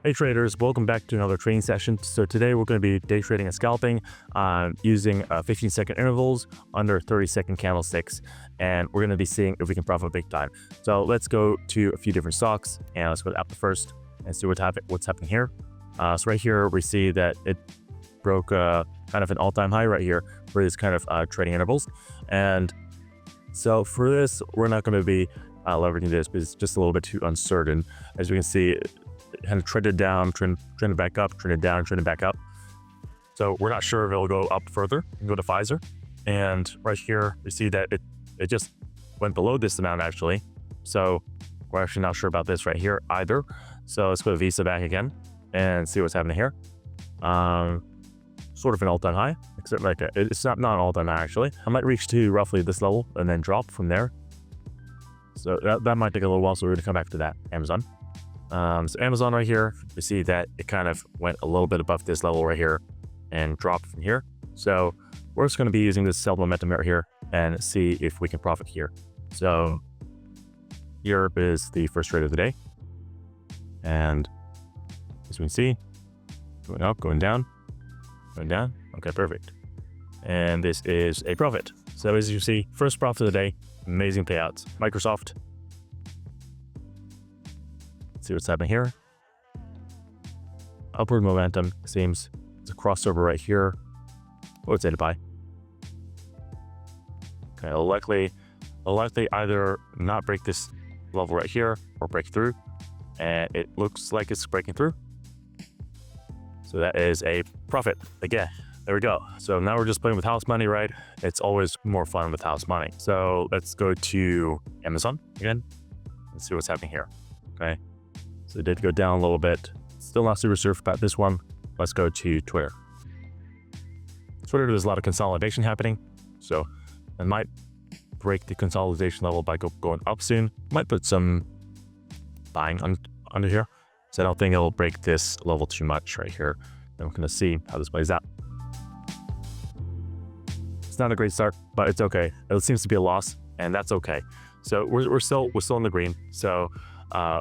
Hey traders, welcome back to another trading session. So today we're going to be day trading and scalping using 15-second intervals under 30-second candlesticks, and we're going to be seeing if we can profit big time. So let's go to a few different stocks, and let's go to Apple first and see what's happening here. So right here we see that it broke kind of an all-time high right here for this kind of trading intervals, and so for this we're not going to be leveraging this because it's just a little bit too uncertain. As you can see, it kind of trended down, trended back up, trended down, trended back up. So we're not sure if it'll go up further. We can go to Pfizer, and right here we see that it just went below this amount actually. So we're actually not sure about this right here either. So let's go to Visa back again and see what's happening here. Sort of an all-time high, except like it's not an all-time high actually. I might reach to roughly this level and then drop from there. So that might take a little while, so we're gonna come back to that. Amazon. So Amazon right here, we see that it kind of went a little bit above this level right here and dropped from here. So we're just going to be using this sell momentum right here and see if we can profit here. So here is the first trade of the day. And as we can see, going up, going down, going down. Okay, perfect. And this is a profit. So as you see, first profit of the day, amazing payouts. Microsoft. See what's happening here. Upward momentum seems it's a crossover right here. I would say to buy. Okay, it'll likely either not break this level right here or break through, and it looks like it's breaking through. So that is a profit again. There we go. So now we're just playing with house money, right? It's always more fun with house money. So let's go to Amazon again and see what's happening here. Okay. So it did go down a little bit. Still not super sure about this one. Let's go to Twitter. Twitter, there's a lot of consolidation happening. So it might break the consolidation level by going up soon. Might put some buying under here. So I don't think it'll break this level too much right here. And we're going to see how this plays out. It's not a great start, but it's okay. It seems to be a loss, and that's okay. So we're still in the green. So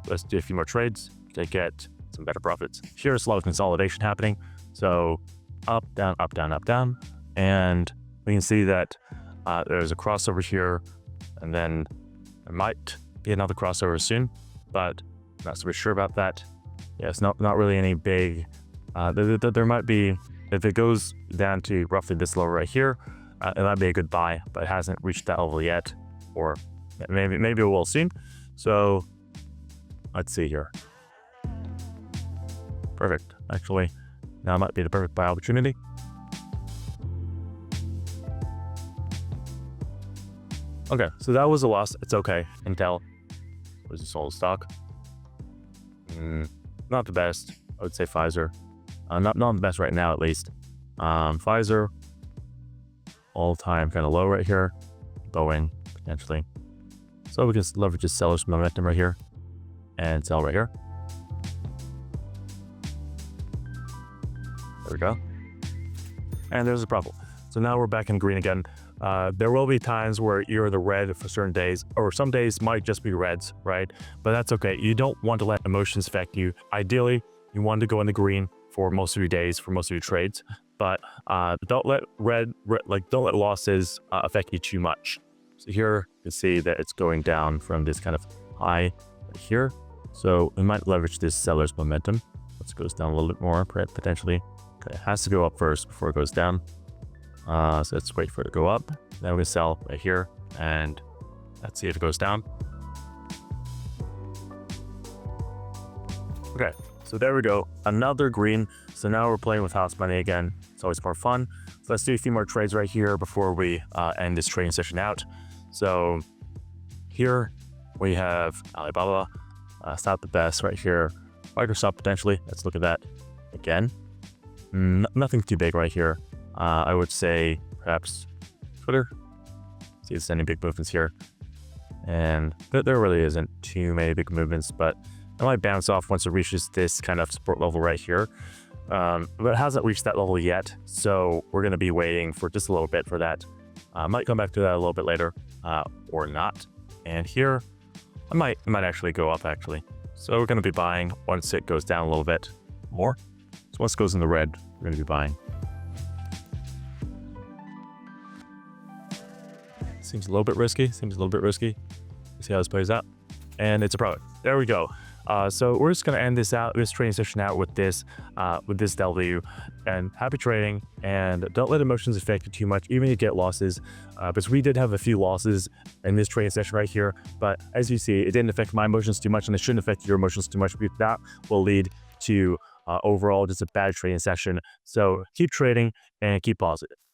let's do a few more trades to get some better profits. Here's a lot of consolidation happening. So up, down, up, down, up, down. And we can see that there's a crossover here, and then there might be another crossover soon, but I'm not super sure about that. Yeah, it's not really any big, there might be, if it goes down to roughly this level right here, it might be a good buy, but it hasn't reached that level yet, or maybe it will soon. So let's see here. Perfect. Actually, now might be the perfect buy opportunity. Okay, so that was a loss. It's okay. Intel was a sold stock. Not the best. I would say Pfizer. Not the best right now, at least. Pfizer, all-time kind of low right here. Boeing, potentially. So we can leverage this seller's momentum right here and sell right here. There we go. And there's a profit. So now we're back in green again. There will be times where you're in the red for certain days, or some days might just be reds, right? But that's okay. You don't want to let emotions affect you. Ideally, you want to go in the green for most of your days, for most of your trades, but don't let don't let losses affect you too much. So here you can see that it's going down from this kind of high right here. So we might leverage this seller's momentum. Let's go down a little bit more potentially. Okay, it has to go up first before it goes down. So let's wait for it to go up. Then we can sell right here, and let's see if it goes down. Okay, so there we go. Another green. So now we're playing with house money again. It's always more fun. So let's do a few more trades right here before we end this trading session out. So here we have Alibaba. It's not the best right here. Microsoft potentially. Let's look at that again. Nothing too big right here. I would say perhaps Twitter. See if there's any big movements here. And there really isn't too many big movements, but it might bounce off once it reaches this kind of support level right here. But it hasn't reached that level yet, so we're going to be waiting for just a little bit for that. Might come back to that a little bit later, or not. And here, I might actually go up actually. So we're going to be buying once it goes down a little bit more. So once it goes in the red, we're going to be buying. Seems a little bit risky. Let's see how this plays out. And it's a profit. There we go. So we're just going to end this trading session out with this W. And happy trading, and don't let emotions affect you too much, even if you get losses. Because we did have a few losses in this trading session right here, but as you see, it didn't affect my emotions too much, and it shouldn't affect your emotions too much. That will lead to overall just a bad trading session. So keep trading and keep positive.